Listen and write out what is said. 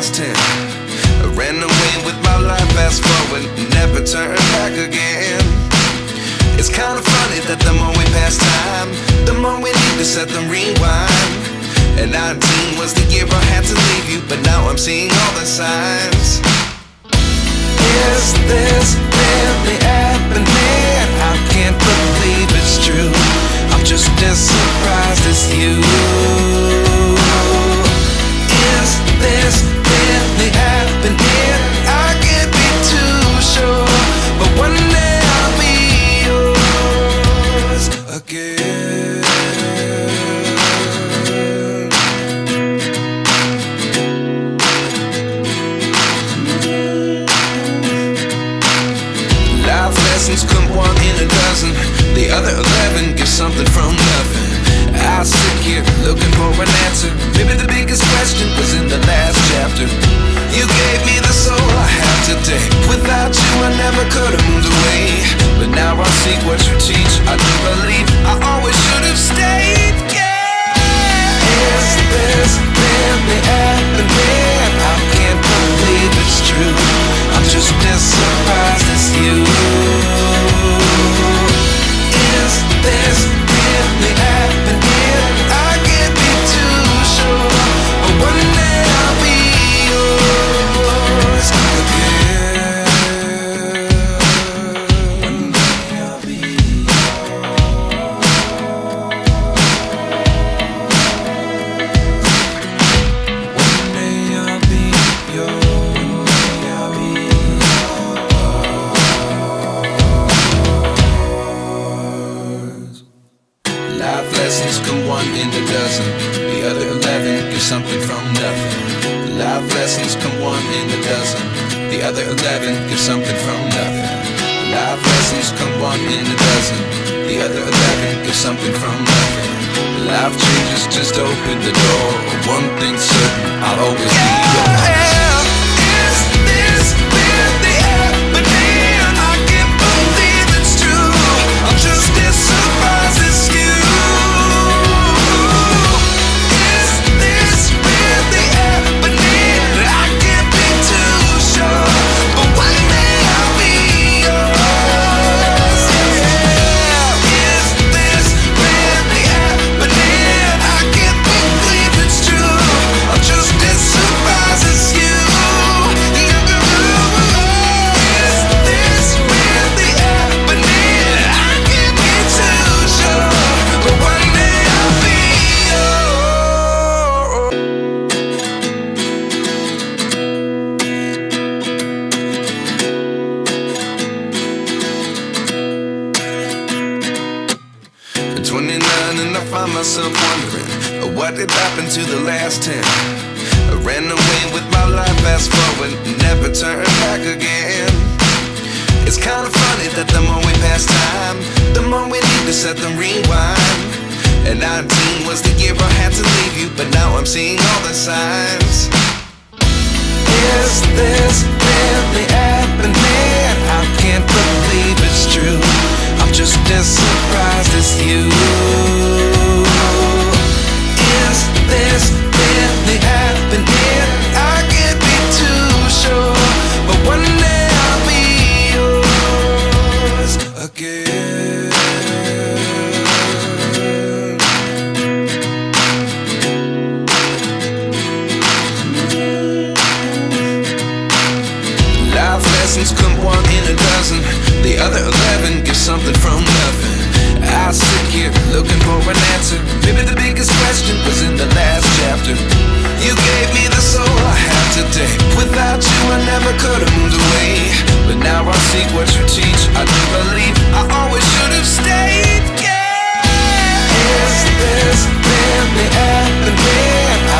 last 10. I ran away with my life, fast forward, never turn back again. It's kind of funny that the more we pass time, the more we need to set them rewind. And 19 was the year I had to leave you, but now I'm seeing all the signs. Is this really happening? I can't believe it's true. I'm just as surprised as you. Is this really happening? I can't be too sure, but one day I'll be yours again. Life lessons come one in a dozen. The other 11 get something from nothing. I sit here looking for an answer. Maybe the biggest question was in the last chapter. You gave me the soul I have today. Without you I never could have moved away. But now I seek what you teach. I do believe I always should have stayed. Yeah. Is this really happening? I can't believe it's true. I'm just as surprised as you. Is this really happening? I can't be too sure, but one day I'll be yours again. One day I'll be yours. One day I'll be yours. One day I'll be yours. Life lessons come one in a dozen. The other 11 get something from nothing. Life lessons come one in a dozen. The other 11 get something from nothing. Life lessons come one in a dozen. The other 11 get something from nothing. Life changes, just open the door. One thing's certain, I'll always be yours. Is this really happening? I can't believe it's true. I'm just as surprised as you. Is this really happening? I can't be too sure, but one day I'll be yours. Yeah. Is this really happening? I can't believe it's true. I'm just as surprised as you. Is this really happening? I can't be too sure, but one day I'll be yours. 29 and I find myself wondering, what did happen to the last 10? I ran away with my life, fast forward, never turn back again. It's kind of funny that the more we pass time, the more we need to set them rewind. And 19 was the year I had to leave you, but now I'm seeing all the signs. Is this really happening? I can't believe it's true. I'm just as surprised as you. Is this really happening? I can't be too sure, but one day I'll be yours again. Life lessons come one in a dozen. The other 11 get something from nothing. I sit here looking for an answer. Maybe the biggest question was in the last chapter. You gave me the soul I have today. Without you I never could have moved away. But now I seek what you teach. I do believe I always should have stayed. Yeah. Is this really happening?